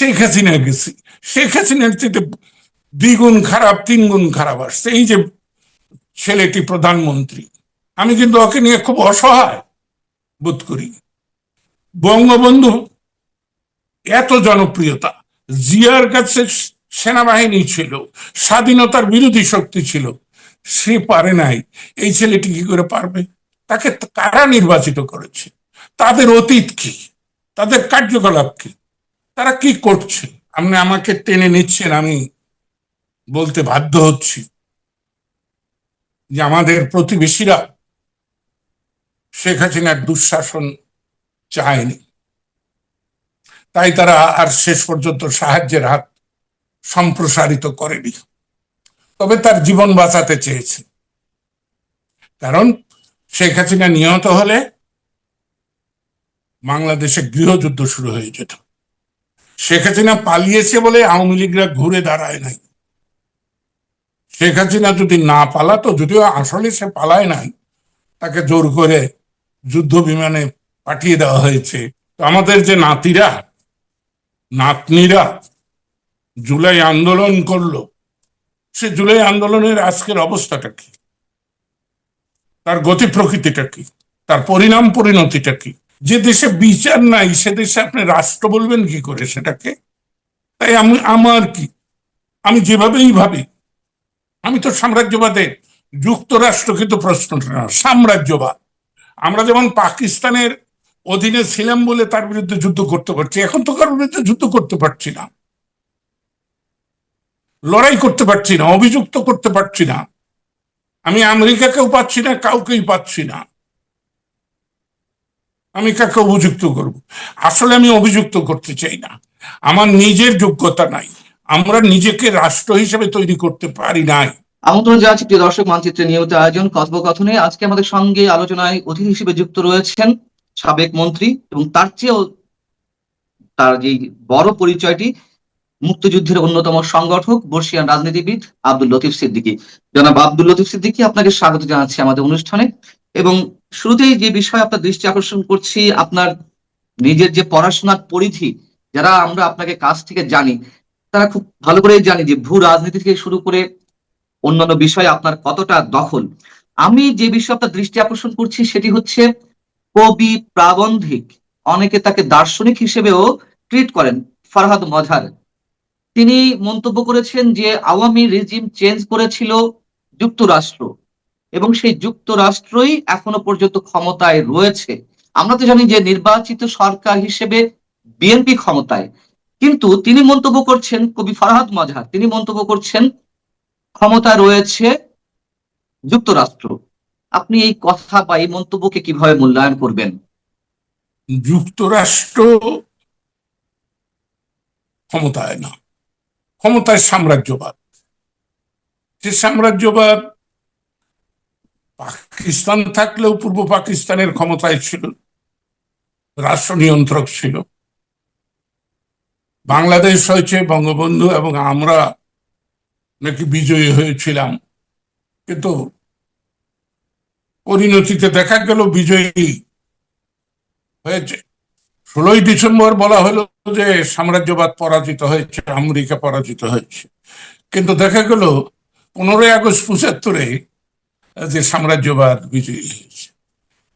শেখ হাসিনা গেছি, শেখ হাসিনার চেয়ে দ্বিগুণ খারাপ, তিনগুণ খারাপ আসছে এই যে ছেলেটি প্রধানমন্ত্রী। আমি কিন্তু ওকে নিয়ে খুব অসহায় বোধ করি। বঙ্গবন্ধু এত জনপ্রিয়তা, জিয়ার কাছে সেনাবাহিনী ছিল, স্বাধীনতার বিরোধী শক্তি ছিল, সে পারে নাই। এই ছেলেটি কি করে পারবে? তাকে কারা নির্বাচিত করেছে? তাদের অতীত কি? তাদের কার্যকলাপ কি? তারা কি করছে? আপনি আমাকে টেনে নিচ্ছেন, আমি বলতে বাধ্য হচ্ছি যে আমাদের প্রতিবেশীরা শেখ হাসিনার দুঃশাসন চায়নি, তাই তারা আর শেষ পর্যন্ত সাহায্যের হাত সম্প্রসারিত করেনি, তবে তার জীবন বাঁচাতে চেয়েছে। কারণ শেখ হাসিনা নিহত হলে বাংলাদেশে গৃহযুদ্ধ শুরু হয়ে যেত। শেখ হাসিনা পালিয়েছে বলে আওয়ামী লীগরা ঘুরে দাঁড়ায় নাই। শেখ হাসিনা যদি না পালাতো, যদিও আসলে সে পালায় নাই, তাকে জোর করে যুদ্ধ বিমানে পাঠিয়ে দেওয়া হয়েছে। তো আমাদের যে নাতিরা নাতনিরা জুলাই আন্দোলন করলো, সে জুলাই আন্দোলনের আজকের অবস্থাটা কি? তার গতি প্রকৃতিটা কি? তার পরিণাম পরিণতিটা কি? যে দেশে বিচার নাই সে দেশে আপনি রাষ্ট্র বলবেন কি করে সেটাকে? তাই আমার কি, আমি যেভাবেই ভাবি, আমি তো সাম্রাজ্যবাদে যুক্তরাষ্ট্রকে তো প্রশ্ন না, সাম্রাজ্যবাদ। আমরা যেমন পাকিস্তানের অধীনে ছিলাম বলে তার বিরুদ্ধে যুদ্ধ করতে পারছি, এখন তো কারোর বিরুদ্ধে যুদ্ধ করতে পারছি না, লড়াই করতে পারছি না, অভিযুক্ত করতে পারছি না। আমি আমেরিকাকেও পাচ্ছি না, কাউকেই পাচ্ছি না। আমি কাকে অভিযুক্ত করব? আসলে আমি অভিযুক্ত করতে চাই না, আমার নিজের যোগ্যতা নাই, আমরা নিজেকে রাষ্ট্র হিসেবে তৈরি করতে পারি নাই। আমন্ত্রণ জানাচ্ছি প্রিয় দর্শক, মানচিত্রের নিয়মিত আয়োজন কথোপকথনে। আজকে আমাদের সঙ্গে আলোচনায় অতিথি হিসেবে যুক্ত রয়েছেন সাবেক মন্ত্রী এবং তার চেয়েও তার যে বড় পরিচয়টি, মুক্তিযুদ্ধের অন্যতম সংগঠক, বর্ষিয়ান রাজনীতিবিদ আব্দুল লতিফ সিদ্দিকী। জনাব আব্দুল লতিফ সিদ্দিকী, আপনাকে স্বাগত জানাচ্ছি আমাদের অনুষ্ঠানে। এবং শুরুতেই যে বিষয় আপনার দৃষ্টি আকর্ষণ করছি, আপনার নিজের যে পড়াশোনার পরিধি, যারা আমরা আপনাকে কাছ থেকে জানি তারা খুব ভালো করেই জানি যে ভূ রাজনীতি থেকে শুরু করে অন্যান্য বিষয়ে আপনার কতটা দখল। আমি যে বিষয়ে আপনার দৃষ্টি আকর্ষণ করছি সেটি হচ্ছে কবি, প্রাবন্ধিক, অনেকে তাকে দার্শনিক হিসেবেও ট্রিট করেন, ফরহাদ মজহার। তিনি মন্তব্য করেছেন যে আওয়ামী রেজিম চেঞ্জ করেছিল যুক্তরাষ্ট্র এবং সেই যুক্তরাষ্ট্রই এখনো পর্যন্ত ক্ষমতায় রয়েছে। আমরা তো জানি যে নির্বাচিত সরকার হিসেবে বিএনপি ক্ষমতায়, কিন্তু তিনি মন্তব্য করছেন, কবি ফরহাদ মজহার তিনি মন্তব্য করছেন ক্ষমতা রয়েছে যুক্তরাষ্ট্র। আপনি এই কথা বা এই মন্তব্যকে কিভাবে মূল্যায়ন করবেন? যুক্তরাষ্ট্র ক্ষমতায় না, ক্ষমতায় সাম্রাজ্যবাদ। যে সাম্রাজ্যবাদ পাকিস্তান থাকলেও পূর্ব পাকিস্তানের ক্ষমতায় ছিল, রাষ্ট্র নিয়ন্ত্রক ছিল। বাংলাদেশ হয়েছে বঙ্গবন্ধু এবং আমরা নাকি বিজয়ী হয়েছিলাম, কিন্তু পরিণতিতে দেখা গেল বিজয়ী হয়েছে। 16ই ডিসেম্বর বলা হলো যে সাম্রাজ্যবাদ পরাজিত হয়েছে, আমেরিকা পরাজিত হয়েছে, কিন্তু দেখা গেল 15ই আগস্ট 75-এ যে সাম্রাজ্যবাদ বিজয়ী হয়েছে।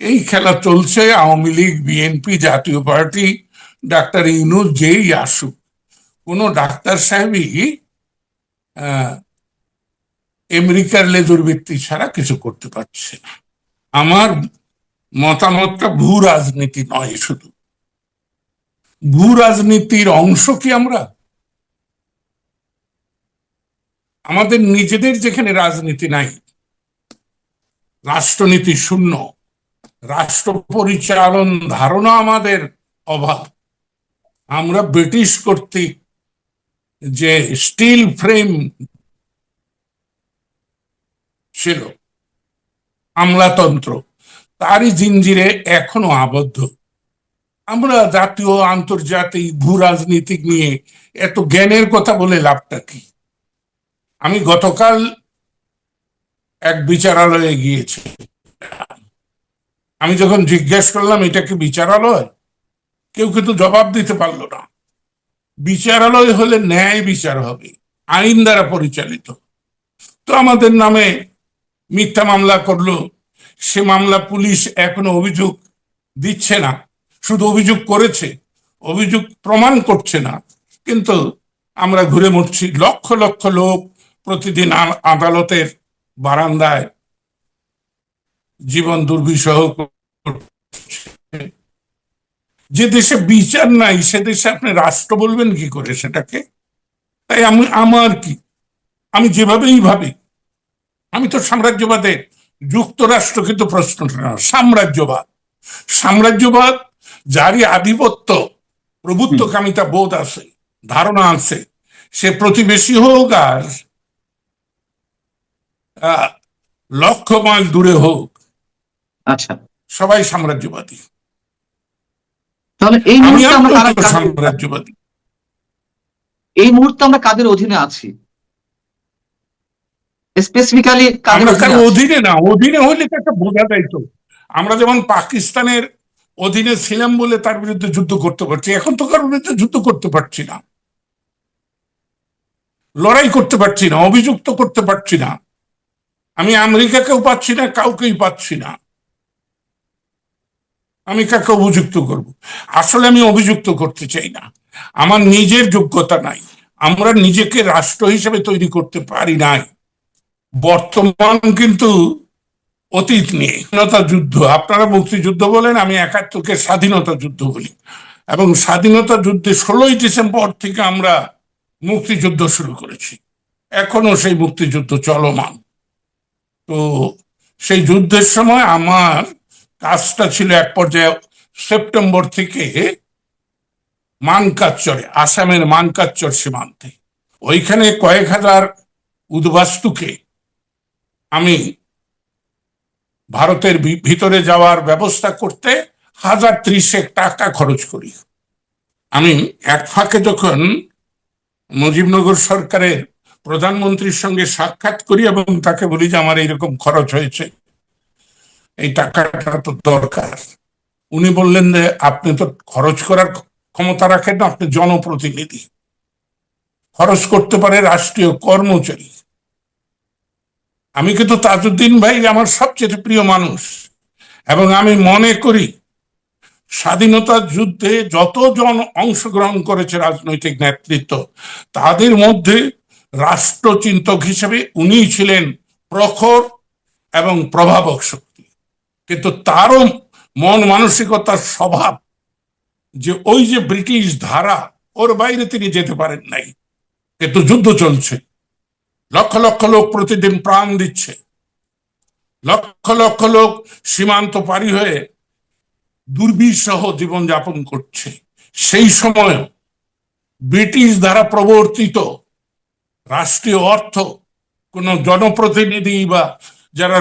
এই খেলা চলছে। আওয়ামী লীগ, বিএনপি, জাতীয় পার্টি, ডাক্তার ইউনূস যেই আসুক, কোন ডাক্তার সাহেবই আমেরিকার লেজুর ভিত্তি ছাড়া কিছু করতে পারছে না। আমার মতামতটা ভূ রাজনীতি নয়, শুধু ভূ রাজনীতির অংশ কি আমরা? আমাদের নিজেদের যেখানে রাজনীতি নাই, রাষ্ট্রনীতি শূন্য, রাষ্ট্র পরিচালন ধারণা আমাদের অভাব। আমরা ব্রিটিশ কর্তৃক যে স্টিল ফ্রেম ছিল আমলাতন্ত্র, তারই জিঞ্জিরে এখনো আবদ্ধ। আমরা জাতীয় আন্তর্জাতিক ভূ রাজনীতিক নিয়ে এত জ্ঞানের কথা বলে লাভটা কি? আমি গতকাল এক বিচারালয়ে গিয়েছি। আমি যখন জিজ্ঞেস করলাম এটা কি বিচারালয়, কেউ কিন্তু জবাব দিতে পারলো না। বিচারালয় হলে ন্যায় বিচার হবে, আইন দ্বারা পরিচালিত। তো আমাদের নামে মিথ্যা মামলা করলো, সে মামলা পুলিশ এখনো অভিযোগ দিচ্ছে না, শুধু অভিযোগ করেছে, অভিযোগ প্রমাণ করছে না, কিন্তু আমরা ঘুরে মরছি। লক্ষ লক্ষ লোক প্রতিদিন আদালতের বারান্দায় জীবন দুর্বিষহ করছে। যে দেশে বিচার নাই সে দেশে আপনি রাষ্ট্র বলবেন কি করে সেটাকে? তাই আমার কি, আমি যেভাবেই ভাবি, আমি তো সাম্রাজ্যবাদে যুক্তরাষ্ট্র কিন্তু প্রশ্ন না, সাম্রাজ্যবাদ। সাম্রাজ্যবাদ যারই আধিপত্য প্রভুত্বকামিতা বোধ আছে, ধারণা আছে, সে প্রতিবেশী হোক আর লক্ষ মাইল দূরে হোক, আচ্ছা, সবাই সাম্রাজ্যবাদী। তাহলে এই আমি মুহূর্তে আমরা সাম্রাজ্যবাদী। এই মুহূর্তে আমরা কাদের অধীনে আছি? স্পেসিফিক্যালি কাদের আমরা কারো অধীনে আছি? অধীনে না, অধীনে হলে তো একটা বোঝা যায় তো। আমরা যেমন পাকিস্তানের অধীনে ছিলাম বলে তার বিরুদ্ধে যুদ্ধ করতে পারছি, এখন তো কারোর বিরুদ্ধে যুদ্ধ করতে পারছি না, লড়াই করতে পারছি না, অভিযুক্ত করতে পারছি না। আমি আমেরিকাকেও পাচ্ছি না, কাউকেই পাচ্ছি না। আমি কাকে অভিযুক্ত করব? আসলে আমি অভিযুক্ত করতে চাই না, আমার নিজের যোগ্যতা নাই, আমরা নিজেকে রাষ্ট্র হিসেবে তৈরি করতে পারি নাই। বর্তমান কিন্তু অতীত নিয়ে স্বাধীনতা যুদ্ধ, আপনারা মুক্তিযুদ্ধ বলেন, আমি ৭১-কে স্বাধীনতা যুদ্ধ বলি। এবং স্বাধীনতা যুদ্ধে ১৬ই ডিসেম্বর থেকে আমরা মুক্তিযুদ্ধ শুরু করেছি, এখনো সেই মুক্তিযুদ্ধ চলমান। তো সেই যুদ্ধের সময় আমার কাজটা ছিল এক পর্যায়ে সেপ্টেম্বর থেকে মানকাচ্চরে, আসামের মানকাচ্চর সীমান্তে, ওইখানে কয়েক হাজার উদ্বাস্তুকে আমি ভারতের ভিতরে যাওয়ার ব্যবস্থা করতে ১,০৩০ টাকা খরচ করি। আমি এক ফাঁকে যখন মুজিবনগর সরকারের প্রধানমন্ত্রীর সঙ্গে সাক্ষাৎ করি এবং তাকে বলি যে আমার এইরকম খরচ হয়েছে, এই টাকাটা তো দরকার, উনি বললেন যে আপনি তো খরচ করার ক্ষমতা রাখেন না, আপনি জনপ্রতিনিধি, খরচ করতে পারে রাষ্ট্রীয় কর্মচারী। আমি কিন্তু তাজউদ্দিন ভাই আমার সবচেয়ে প্রিয় মানুষ, এবং আমি মনে করি স্বাধীনতা যুদ্ধে যতজন অংশগ্রহণ করেছে রাজনৈতিক নেতৃত্ব, তাদের মধ্যে রাষ্ট্রচিন্তক হিসেবে উনি ছিলেন প্রখর এবং প্রভাবক শক্তি। কিন্তু তারও মন মানসিকতার স্বভাব যে ওই যে ব্রিটিশ ধারা, ওর বাইরে তিনি যেতে পারেন নাই। কিন্তু যুদ্ধ চলছে, লক্ষ লক্ষ লোক প্রতিদিন প্রাণ দিচ্ছে, লক্ষ লক্ষ লোক সীমান্ত পারি হয়ে দুর্বিষহ জীবনযাপন করছে। সেই সময় ব্রিটিশ দ্বারা প্রবর্তিত রাষ্ট্রীয় অর্থ কোন জনপ্রতিনিধি বা যারা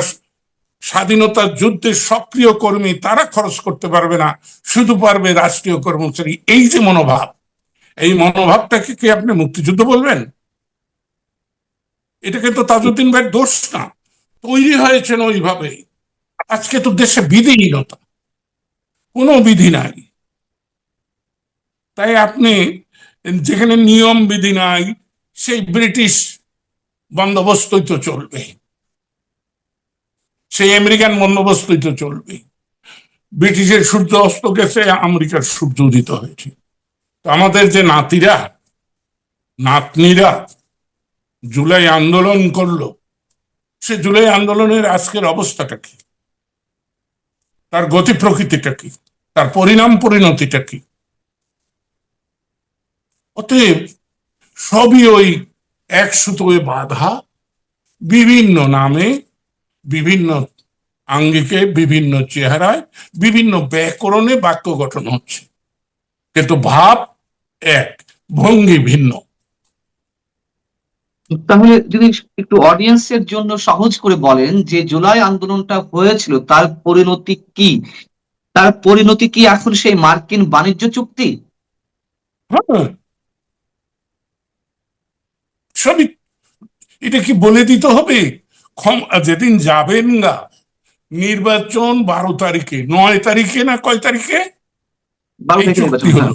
স্বাধীনতা যুদ্ধের সক্রিয় কর্মী তারা খরচ করতে পারবে না, শুধু পারবে রাষ্ট্রীয় কর্মচারী। এই যে মনোভাব, এই মনোভাবটাকে কি আপনি মুক্তিযুদ্ধ বলবেন? এটা কিন্তু তাজউদ্দিন ভাইয়ের দোষ না, তৈরি হয়েছেন ওইভাবে। আজকে তো দেশে বিধিহীনতা, কোনো বিধি নাই। তাই আপনি যেখানে নিয়ম বিধি নাই, সেই ব্রিটিশ বন্দোবস্তই তো চলবে, সেই আমেরিকান বন্দোবস্তই তো চলবে। ব্রিটিশের সূর্য অস্ত গেছে, আমেরিকার সূর্য উদিত হয়েছে। তো আমাদের যে নাতিরা নাতনিরা জুলাই আন্দোলন করলো, সে জুলাই আন্দোলনের আজকের অবস্থাটা কি, তার গতি প্রকৃতিটা কি, তার পরিণাম পরিণতিটা কি? অতএব সবই ওই এক সুতোয় বাঁধা, বিভিন্ন নামে, বিভিন্ন আঙ্গিকে, বিভিন্ন চেহারায়, বিভিন্ন ব্যাকরণে বাক্য গঠন হচ্ছে, কিন্তু ভাব এক, ভঙ্গি ভিন্ন। তাহলে যদি একটু অডিয়েন্সের জন্য সহজ করে বলেন যে জুলাই আন্দোলনটা হয়েছিল তার পরিণতি কি? তার পরিণতি কি এখন সেই মার্কিন বাণিজ্য চুক্তি? হ্যাঁ, সবই। এটা কি বলে দিতে হবে? যেদিন যাবেন না নির্বাচন ১২ তারিখে, ৯ তারিখে না কয় তারিখে 12 এই তারিখে চুক্তি নির্বাচন, হ্যাঁ। হলো,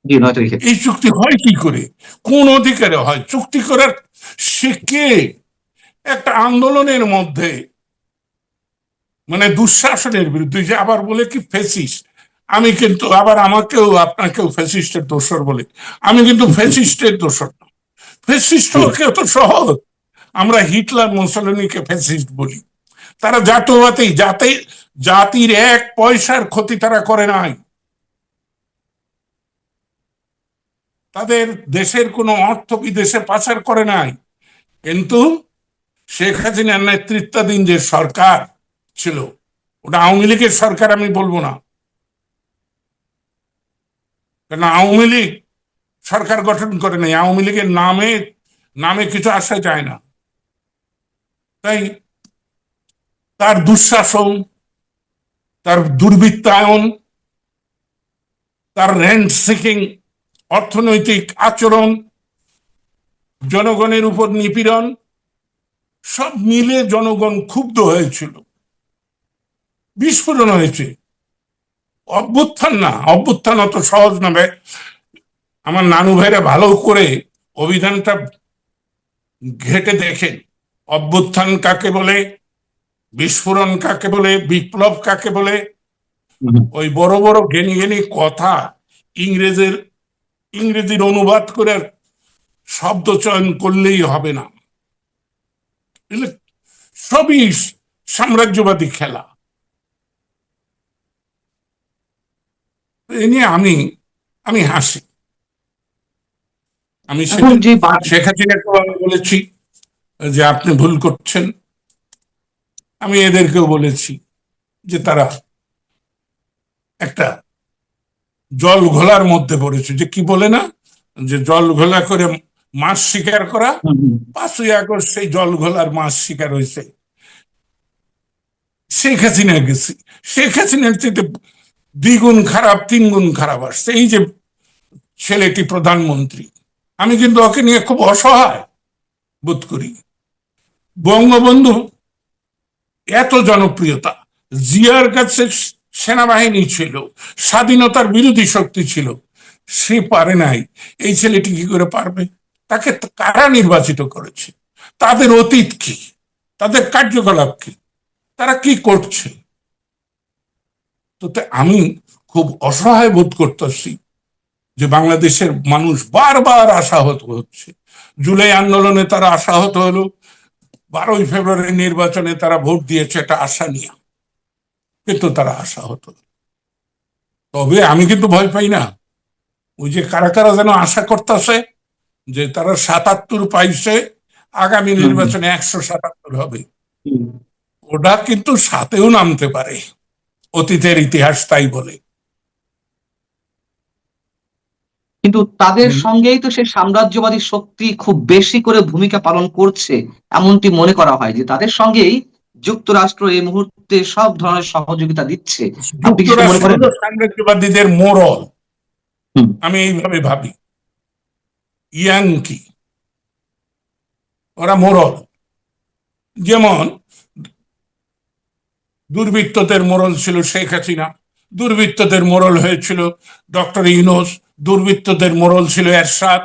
জি 9 তারিখে। এই চুক্তি হয় কি করে, কোন অধিকারে হয় চুক্তি করার? সে কে? একটা আন্দোলনের মধ্যে, মানে দুঃশাসনের বিরুদ্ধে, যে আবার বলে কি ফ্যাসিস্ট। আমি কিন্তু আবার আমাকেও আপনাকেও ফ্যাসিস্টের দোসর বলে। আমি কিন্তু ফ্যাসিস্টের দোসর না। ফ্যাসিস্ট জি। কেউ তো সহজ। আমরা হিটলার মুসলিনীকে ফ্যাসিস্ট বলি। তারা জাতীয়তাতেই জাতির এক পয়সার ক্ষতি তারা করে নাই। তাদের দেশের কোনো অর্থ বিদেশে পাচার করে নাই। কিন্তু শেখ হাসিনার নেতৃত্বাধীন যে সরকার ছিল, ওটা আওয়ামী লীগের সরকার আমি বলবো না, কারণ আওয়ামী লীগ সরকার গঠন করে নাই। আওয়ামী লীগের নামে নামে কিছু আসা যায় না। তাই তার দুঃশাসন, তার দুর্বৃত্তায়ন, তার রেন্ট সিকিং অর্থনৈতিক আচরণ, জনগণের উপর নিপীড়ন, সব মিলে জনগণ ক্ষুব্ধ হয়েছিল, বিস্ফোরণ হয়েছে। অভ্যুত্থান না, অভ্যুত্থান অত সহজ না ভাই। আমার নানু ভাইরা ভালো করে অভিধানটা ঘেটে দেখেন, অভ্যুত্থান কাকে বলে, বিস্ফোরণ কাকে বলে, বিপ্লব কাকে বলে। ওই বড় বড় জ্ঞানী জ্ঞানী কথা ইংরেজির অনুবাদ করে শব্দ চয়ন করলেই হবে না। সবই সাম্রাজ্যবাদী খেলা। এ নিয়ে আমি আমি হাসি। আমি এখন সেদিন যে শেখ হাসিনাকে বলেছি যে আপনি ভুল করছেন। আমি এদেরকেও বলেছি যে তারা একটা জল ঘোলার মধ্যে পড়েছে, যে কি বলে না, যে জল ঘোলা করে মাছ শিকার করা। 5ই আগস্ট সেই জল ঘোলার মাছ শিকার হয়েছে। শেখ হাসিনা গেছি, শেখ হাসিনার চেয়ে দ্বিগুণ খারাপ, 3 গুণ খারাপ আসছে এই যে ছেলেটি প্রধানমন্ত্রী। আমি কিন্তু ওকে নিয়ে খুব অসহায় বোধ করি। বঙ্গবন্ধু এত জনপ্রিয়তা, জিয়ার কাছে সেনাবাহিনী ছিল, স্বাধীনতার বিরোধী শক্তি ছিল, সে পারে নাই। এই ছেলেটি কি করে পারবে? তাকে কারা নির্বাচিত করেছে? তাদের অতীত কি, তাদের কার্যকলাপ কি, তারা কি করছে? তো আমি খুব অসহায় বোধ করতেছি যে বাংলাদেশের মানুষ বারবার আশাহত হচ্ছে। জুলাই আন্দোলনে তারা আশাহত হলো, 12ই ফেব্রুয়ারি নির্বাচনে তারা ভোট দিয়েছে এটা আশা নিয়ে, কিন্তু তারা আশাহত। তবে আমি কিন্তু ভয় পাই না। ওই যে কারা কারা যেন আশা করতেছে যে তারা 77 পাইছে, আগামী নির্বাচনে 177 হবে, ওটা কিন্তু সাথেও নামতে পারে, অতীতের ইতিহাস তাই বলে। কিন্তু তাদের সঙ্গেই তো সে সাম্রাজ্যবাদী শক্তি খুব বেশি করে ভূমিকা পালন করছে, এমনটি মনে করা হয় যে তাদের সঙ্গেই যুক্তরাষ্ট্র এই মুহূর্তে সব ধরনের সহযোগিতা দিচ্ছে। আপনি কি সেটা মনে যুক্তরাষ্ট্র করেন? হলো সাম্রাজ্যবাদীদের মোড়ল, হুম, আমি এইভাবে ভাবি। ইয়াংকি, ওরা মোড়ল। যেমন দুর্বৃত্তদের মোড়ল ছিল শেখ হাসিনা, দুর্বৃত্তদের মোড়ল হয়েছিল ডক্টর ইউনূস, দুর্বৃত্তদের মোড়ল ছিল এরশাদ,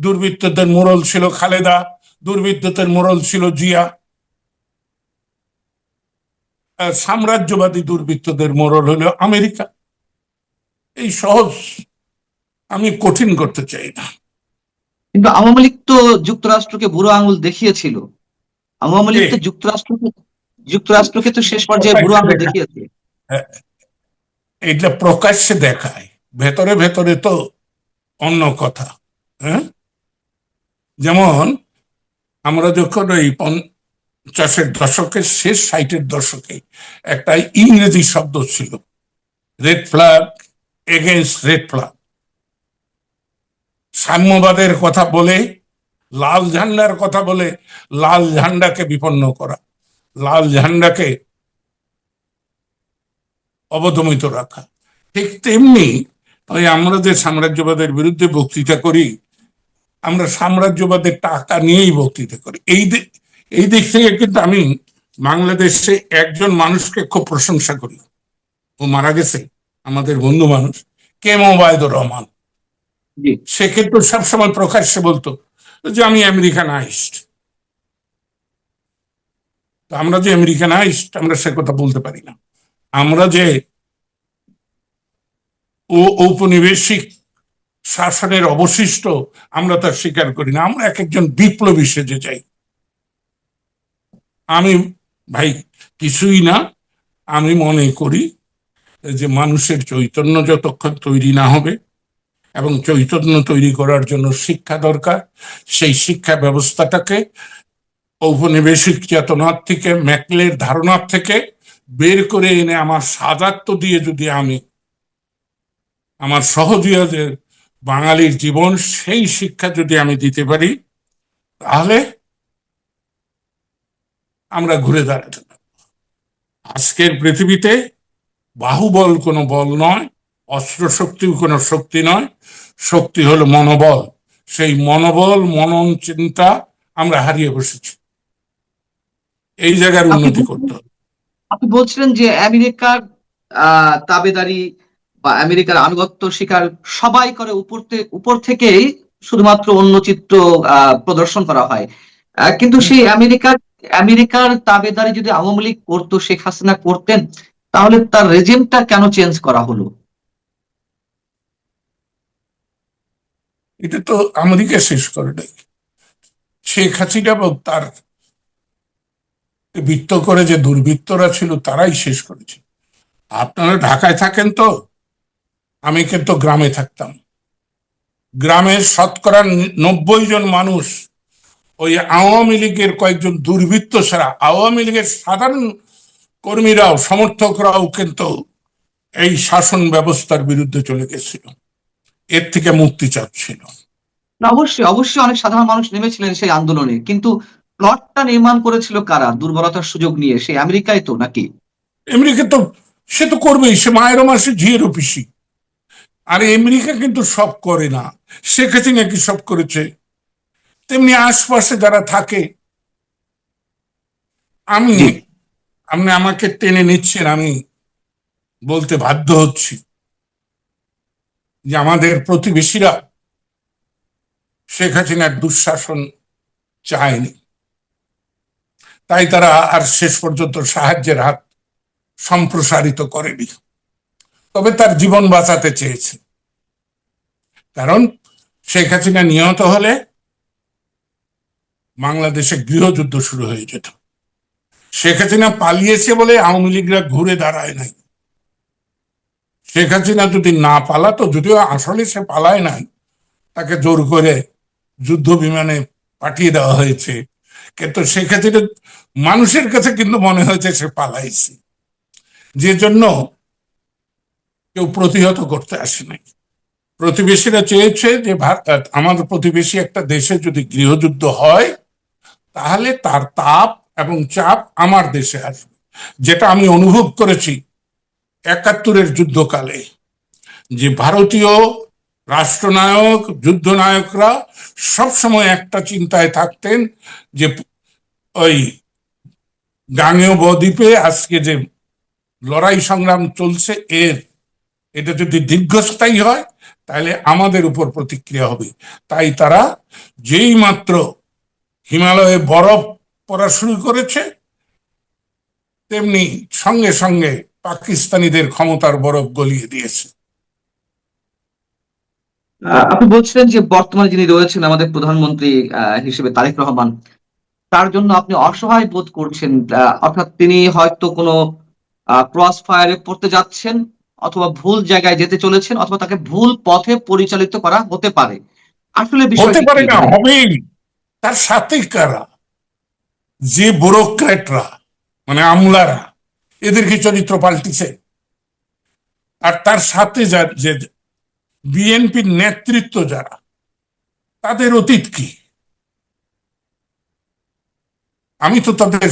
দুর্বৃত্তদের মোড়ল ছিল খালেদা, দুর্বৃত্তদের মোড়ল ছিল জিয়া। সাম্রাজ্যবাদী দুর্বৃত্তদের মোড়ল হলো আমেরিকা। এই সহজ, আমি কঠিন করতে চাই না। কিন্তু আওয়ামী লীগ তো যুক্তরাষ্ট্রকে বুড়ো আঙুল দেখিয়েছিল। আওয়ামী লীগ কে? তো যুক্তরাষ্ট্রকে তো শেষ পর্যায়ে বুড়ো প্রকাশ্যে আঙুল দেখায়, দেখিয়েছে। এটা প্রকাশ্যে দেখায়, ভেতরে ভেতরে তো অন্য কথা। হ্যাঁ, যেমন আমরা যখন ওই 50-এর দশকের শেষ, 60-এর দশকে একটা ইংরেজি শব্দ ছিল, red flag, against red flag. সাম্যবাদের কথা বলে, লাল ঝান্ডার কথা বলে লাল ঝান্ডাকে বিপন্ন করা, লাল ঝান্ডাকে অবদমিত রাখা। ঠিক তেমনি ওই আমরা যে সাম্রাজ্যবাদের বিরুদ্ধে বক্তৃতা করি, আমরা সাম্রাজ্যবাদের টাকা নিয়েই বক্তৃতা করি। এই দিক থেকে কিন্তু আমি বাংলাদেশে একজন মানুষকে খুব প্রশংসা করি, ও মারা গেছে, আমাদের বন্ধু মানুষ, কে এম ওবায়দুর রহমান। জি। সে কিন্তু সবসময় প্রকাশ্যে বলতো যে আমি আমেরিকানাইজড। আমরা যে আমেরিকানাইজড আমরা সে কথা বলতে পারি না। আমরা যে ঔপনিবেশিক শাসনের অবশিষ্ট আমরা তা স্বীকার করি না। আমরা এক একজন বিপ্লবী সেজে যাই। আমি ভাই কিছুই না। আমি মনে করি যে মানুষের চৈতন্য যতক্ষণ তৈরি না হবে, এবং চৈতন্য তৈরি করার জন্য শিক্ষা দরকার, সেই শিক্ষা ব্যবস্থাটাকে ঔপনিবেশিক চেতনার থেকে, ম্যাকলের ধারণার থেকে বের করে এনে আমার সাজাত্য দিয়ে যদি আমি আমার সহজীয়দের বাঙালির জীবন সেই শিক্ষা যদি আমি দিতে পারি, তাহলে আমরা ঘুরে দাঁড়াতে পারি। আজকের পৃথিবীতে বাহুবল কোনো বল নয়, অস্ত্র শক্তিও কোনো শক্তি নয়, শক্তি হলো মনোবল। সেই মনোবল, মনন, চিন্তা আমরা হারিয়ে বসেছি। এই জায়গার আপনি উন্নতি করতে হবে। আপনি বলছিলেন যে আমেরিকার তাবেদারি বা আমেরিকার আনুগত্য স্বীকার সবাই করে, উপর থেকেই শুধুমাত্র অন্য চিত্র প্রদর্শন করা হয়। কিন্তু সেই আমেরিকার তাবেদারি যদি আওয়ামী লীগ করতো, শেখ হাসিনা করতেন, তাহলে তার রেজিমটা কেন চেঞ্জ করা হলো? এটা তো আমেরিকা শেষ করে নাই, শেখ হাসিনা এবং তার বৃত্ত করে যে দুর্বৃত্তরা ছিল তারাই শেষ করেছে। আপনারা ঢাকায় থাকেন তো, আমি কিন্তু গ্রামে থাকতাম। গ্রামের শতকরা 90 জন মানুষ ওই আওয়ামী লীগের কয়েকজন দুর্বৃত্ত ছাড়া, আওয়ামী লীগের সাধারণ কর্মীরাও, সমর্থকরাও কিন্তু এই শাসন ব্যবস্থার বিরুদ্ধে চলে গেছিল, এর থেকে মুক্তি চাচ্ছিল। না, অবশ্যই অবশ্যই অনেক সাধারণ মানুষ নেমেছিলেন সেই আন্দোলনে, কিন্তু প্লটটা নির্মাণ করেছিল কারা দুর্বলতার সুযোগ নিয়ে? সেই আমেরিকায় তো, নাকি? আমেরিকা তো, সে তো করবেই, সে মায়েরও মাসে ঝিয়েরও পিসি। আর আমেরিকা কিন্তু সব করে না। শেখ হাসিনা কি সব করেছে? তেমনি আশপাশে যারা থাকে, আমি, জি। আপনি আমাকে টেনে নিচ্ছেন, আমি বলতে বাধ্য হচ্ছি যে আমাদের প্রতিবেশীরা শেখ হাসিনার দুঃশাসন চায়নি, তাই তারা আর শেষ পর্যন্ত সাহায্যের হাত সম্প্রসারিত করেনি। তবে তার জীবন বাঁচাতে চেয়েছে, কারণ শেখ হাসিনা নিহত হলে বাংলাদেশে গৃহযুদ্ধ শুরু হয়ে যেত। শেখ হাসিনা পালিয়েছে বলে আওয়ামী লীগরা ঘুরে দাঁড়ায় নাই। শেখ হাসিনা যদি না পালাতো, যদিও আসলে সে পালায় নাই, তাকে জোর করে যুদ্ধ বিমানে পাঠিয়ে দেওয়া হয়েছে, কিন্তু শেখ হাসিনা মানুষের কাছে কিন্তু মনে হয়েছে সে পালাইছে, যে জন্য কেউ প্রতিহত করতে আসে নাই। প্রতিবেশীরা চেয়েছে যে আমাদের প্রতিবেশী একটা দেশে যদি গৃহযুদ্ধ হয়, তাহলে তার তাপ এবং চাপ আমার দেশে আসবে, যেটা আমি অনুভব করেছি ৭১-এর যুদ্ধকালে। যে ভারতীয় রাষ্ট্রনায়ক, যুদ্ধনায়করা সবসময় একটা চিন্তায় থাকতেন যে ওই গাঙ্গেয় বদ্বীপে আজকে যে লড়াই সংগ্রাম চলছে, এটা যদি দীর্ঘস্থায়ী হয় তাহলে আমাদের উপর প্রতিক্রিয়া হবে। তাই তারা যেই মাত্র হিমালয়ে বরফ পড়া শুরু করেছে, তেমনি সঙ্গে সঙ্গে পাকিস্তানিদের ক্ষমতার বরফ গলিয়ে দিয়েছে। আপনি বলছিলেন যে বর্তমানে যিনি রয়েছেন আমাদের প্রধানমন্ত্রী হিসেবে তারেক রহমান, তার জন্য আপনি অসহায় বোধ করছেন। অর্থাৎ তিনি হয়তো কোনো ক্রস ফায়ারে পড়তে যাচ্ছেন, অথবা ভুল জায়গায় যেতে চলেছেন, অথবা তাকে ভুল পথে পরিচালিত করা হতে পারে। আসলে হতে বিষয়টি পারে কি? না, মানে হবেই। তার সাথে কারা? যে ব্যুরোক্র্যাটরা, মানে আমলারা, এদের কি চরিত্র পাল্টিছে? আর তার সাথে যে বিএনপির নেতৃত্ব যারা, তাদের অতীত কি? আমি তো তাদের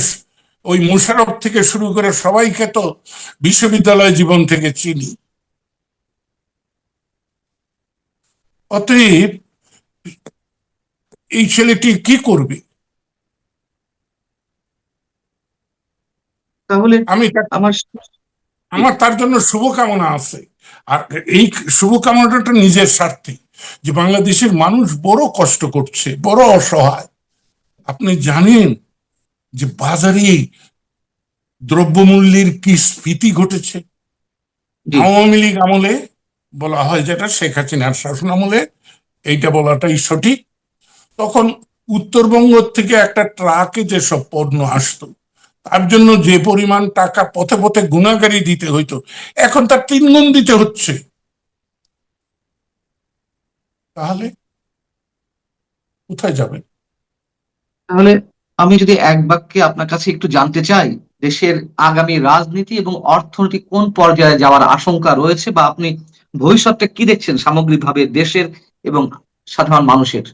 ওই মোশাররফ থেকে শুরু করে সবাইকে তো বিশ্ববিদ্যালয় জীবন থেকে চিনি। অতএব এই ছেলেটি কি করবে? তাহলে আমি আমার আমার তার জন্য শুভকামনা আছে। আর এই শুভকামনাটা নিজের স্বার্থে, যে বাংলাদেশের মানুষ বড় কষ্ট করছে, বড় অসহায়। আপনি জানেন যে বাজারে দ্রব্যমূল্যের কি স্ফীতি ঘটেছে? জি। আওয়ামী লীগ আমলে বলা হয়, যেটা শেখ হাসিনার শাসন আমলে, এইটা বলাটাই সঠিক। তখন উত্তরবঙ্গ থেকে একটা ট্রাকে যেসব পণ্য আসতো, তার জন্য যে পরিমাণ টাকা পথে পথে গুণাগারি দিতে হইতো, এখন তার 3 গুণ দিতে হচ্ছে। তাহলে কোথায় যাবে? তাহলে আমি যদি এক বাক্যে আপনার কাছে একটু জানতে চাই, দেশের আগামী রাজনীতি এবং অর্থনীতি কোন পর্যায়ে যাওয়ার আশঙ্কা রয়েছে, বা আপনি ভবিষ্যৎটা কি দেখছেন সামগ্রিকভাবে দেশের এবং সাধারণ মানুষের?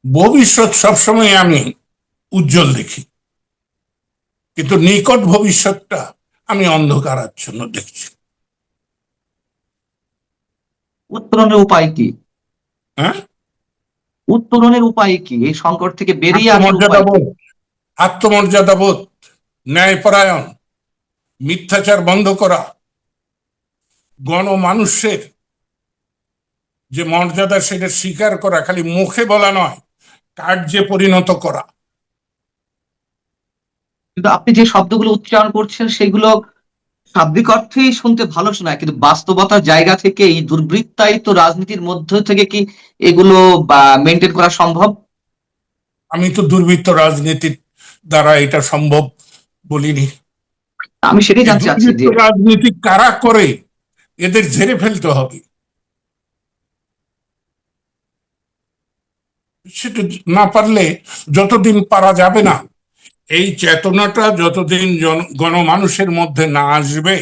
ভবিষ্যৎ সবসময় আমি উজ্জ্বল দেখি, কিন্তু নিকট ভবিষ্যৎটা আমি অন্ধকারাচ্ছন্ন দেখছি। উত্তরণের উপায় কি? হ্যাঁ, উত্তরণের উপায় কি? এই সংকট থেকে বেরিয়ে আসার আত্মমর্যাদা উপায় কি? বোধ, আত্মমর্যাদা বোধ, ন্যায়পরায়ণ, মিথ্যাচার বন্ধ করা, গণমানুষের যে মর্যাদা সেটা স্বীকার করা, খালি মুখে বলা নয়, কার্যে পরিণত করা। কিন্তু আপনি যে শব্দগুলো উচ্চারণ করছেন সেগুলো শাব্দিক অর্থেই শুনতে ভালো শোনায়, কিন্তু বাস্তবতার জায়গা থেকে এই দুর্বৃত্তায়িত রাজনীতির মধ্য থেকে কি এগুলো মেনটেন করা সম্ভব? আমি তো দুর্বৃত্ত রাজনীতির দ্বারা এটা সম্ভব বলিনি। আমি সেটাই এই জানতে চাচ্ছি দুর্বৃত্ত যে রাজনীতি কারা করে, এদের ঝেড়ে ফেলতে হবে। সেটা না পারলে, যতদিন পারা যাবে না, এই চেতনাটা যতদিন গণমানুষের মধ্যে না আসবে,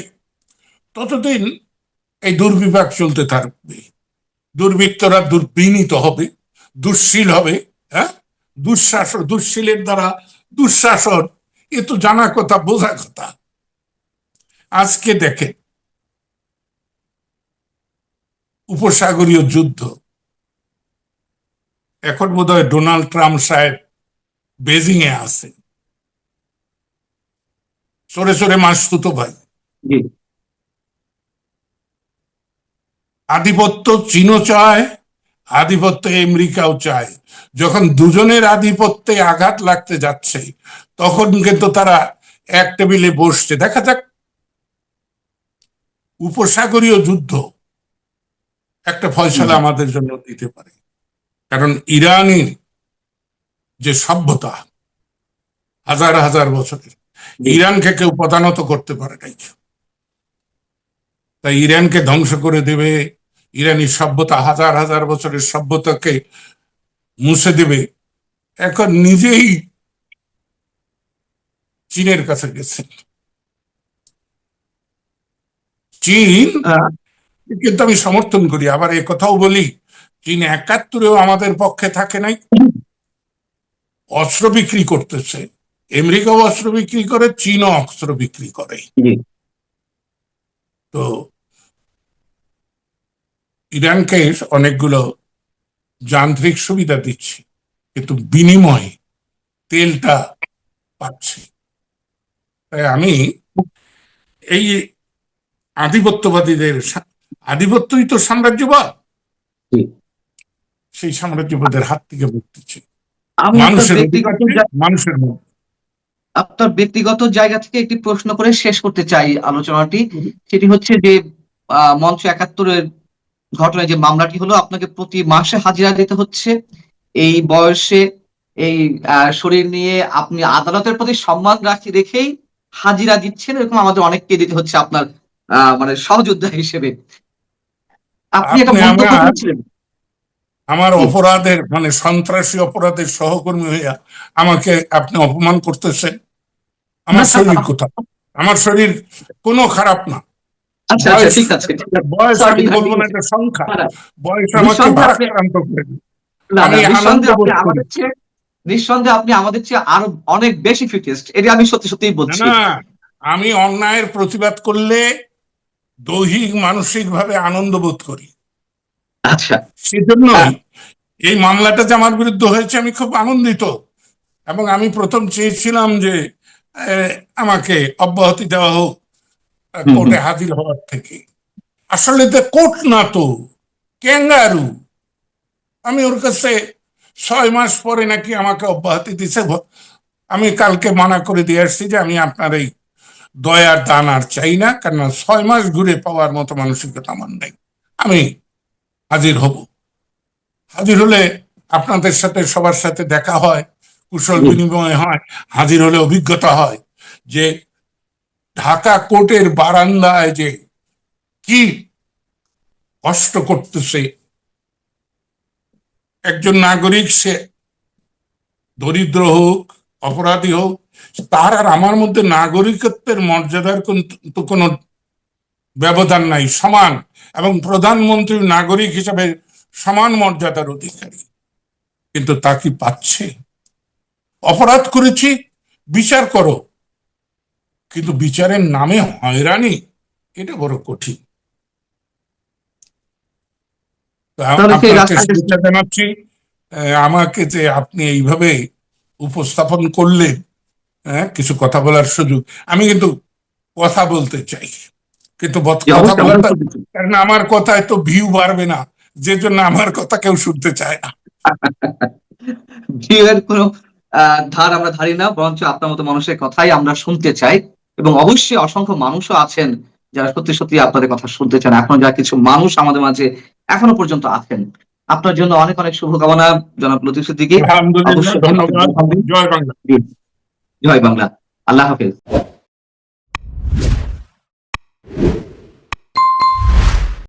ততদিন এই দুর্বিপাক চলতে থাকবে। দুর্বৃত্তরা দুর্বিনীত হবে, দুঃশীল হবে। হ্যাঁ, দুঃশাসন, দুঃশীলের দ্বারা দুঃশাসন, এ তো জানা কথা, বোঝা কথা। আজকে দেখে উপসাগরীয় যুদ্ধ, এখন বোধহয় ডোনাল্ড ট্রাম্প সাহেব বেজিং এ আছে, চোরে চোরে মাসতুতো ভাই। জি, আধিপত্য চীনও চায়, আধিপত্য আমেরিকাও চায়। যখন দুজনের আধিপত্যে আঘাত লাগতে যাচ্ছে, তখন কিন্তু তারা এক টেবিলে বসছে। দেখা যাক, উপসাগরীয় যুদ্ধ একটা ফয়সালা আমাদের জন্য দিতে পারে। কারণ ইরানের যে সভ্যতা, হাজার হাজার বছরের, জি। ইরানকে কেউ পদানত করতে পারে নাই। তাই ইরানকে ধ্বংস করে দেবে, ইরানি সভ্যতা, হাজার হাজার বছরের সভ্যতাকে মুছে দেবে। এখন নিজেই চীনের কাছে গেছে। চীন, আহ, কিন্তু আমি সমর্থন করি, আবার এ কথাও বলি, চীন 71-এও আমাদের পক্ষে থাকে নাই, অস্ত্র বিক্রি করতেছে। আমেরিকাও অস্ত্র বিক্রি করে, চীনও অস্ত্র বিক্রি করে। জি। তো ইরানকে অনেকগুলো যান্ত্রিক সুবিধা দিচ্ছে, কিন্তু বিনিময়ে তেলটা পাচ্ছে। তাই আমি এই আধিপত্যবাদীদের, আধিপত্যই তো সাম্রাজ্যবাদ, জি। সেই সাম্রাজ্যবাদের হাত থেকে মুক্তি চাই। আমি মানুষের অধিকার চাই, মানুষের মধ্যে। আপনার ব্যক্তিগত জায়গা থেকে একটি প্রশ্ন করে শেষ করতে চাই আলোচনাটি। সেটি হচ্ছে যে মঞ্চ 71-এর ঘটনায় যে মামলাটি হলো, আপনাকে প্রতি মাসে হাজিরা দিতে হচ্ছে। এই বয়সে এই শরীর নিয়ে আপনি আদালতের প্রতি সম্মান রেখেই হাজিরা দিচ্ছেন, এরকম আমাদের অনেককে দিতে হচ্ছে আপনার মানে সহযোদ্ধা হিসেবে। আপনি একটা আপনি মন্তব্য আমার করেছিলেন। আমার জি। অপরাধের, মানে সন্ত্রাসী অপরাধের সহকর্মী হইয়া আমাকে আপনি অপমান করতেছেন। আমার শরীর কোথায়? আমার শরীর কোনো খারাপ না। আচ্ছা, আচ্ছা, বয়স, ঠিক আছে, ঠিক আছে। বয়স সরি, আমি বলবো ঠিক না, আছে। এটা সংখ্যা। না, না, বয়স আমাকে নিঃসন্দেহে আপনি, ভারাক্রান্ত করে দিবে। না, আমি না, আনন্দ নিঃসন্দেহে আপনি বোধ করি। আমাদের চেয়ে, নিঃসন্দেহে আপনি আমাদের চেয়ে আরো অনেক বেশি ফিটেস্ট, এটা আমি সত্যি সত্যিই না বলছি। না, আমি অন্যায়ের প্রতিবাদ করলে দৈহিক মানসিক ভাবে আনন্দ বোধ করি। আচ্ছা। সেজন্যই আহ, এই মামলাটা যে আমার বিরুদ্ধে হয়েছে, আমি খুব আনন্দিত। এবং আমি প্রথম চেয়েছিলাম যে আহ, আমাকে অব্যাহতি দেওয়া হোক হুম, কোর্টে হুম। হাজির হওয়ার থেকে। আসলে তো কোর্ট না, তো ক্যাঙ্গারু। আমি ওর কাছে 6 মাস পরে নাকি আমাকে অব্যাহতি দিছে। আমি কালকে মানা করে দিয়ে আসছি যে আমি আপনার এই দয়ার দান আর চাই না, কারণ 6 মাস ঘুরে পাওয়ার মতো মানসিকতা আমার নেই। আমি হাজির হব। হাজির হলে আপনাদের সাথে সবার সাথে দেখা হয়, কুশল বিনিময় হয়, হাজির হলে অভিজ্ঞতা হয় যে ঢাকা কোর্টের বারান্দায় যে কি কষ্ট করতেছে একজন নাগরিক, সে দরিদ্র হোক অপরাধী হোক, তার আর আমার মধ্যে নাগরিকত্বের মর্যাদার কিন্তু কোনো ব্যবধান নাই, সমান। এবং প্রধানমন্ত্রী নাগরিক হিসাবে সমান মর্যাদার অধিকারী, কিন্তু তা কি পাচ্ছে? অপরাধ করেছি, বিচার করো, কিন্তু বিচারের নামে হয়রানি, এটা বড় কঠিন। আপনাকে শুভেচ্ছা জানাচ্ছি। আমাকে যে আপনি এইভাবে উপস্থাপন করলেন, কিছু কথা বলার সুযোগ, আমি কিন্তু কথা বলতে চাই, কিন্তু কথা বলতে, কারণ আমার কথায় তো ভিউ বাড়বে না, যে জন্য আমার কথা কেউ শুনতে চায় না। ভিউয়ের কোনো ধার আমরা ধারি না, বরঞ্চ আপনার মতো মানুষের কথাই আমরা শুনতে চাই। এবং অবশ্যই অসংখ্য মানুষও আছেন যারা সত্যি সত্যি আপনাদের কথা শুনতে চান। এখন যা কিছু মানুষ আমাদের মাঝে এখনো পর্যন্ত আছেন, আপনার জন্য অনেক অনেক শুভকামনা জনাব লতিফ সিদ্দিকী। আলহামদুলিল্লাহ, ধন্যবাদ। জয় বাংলা। জয় বাংলা। আল্লাহ হাফেজ।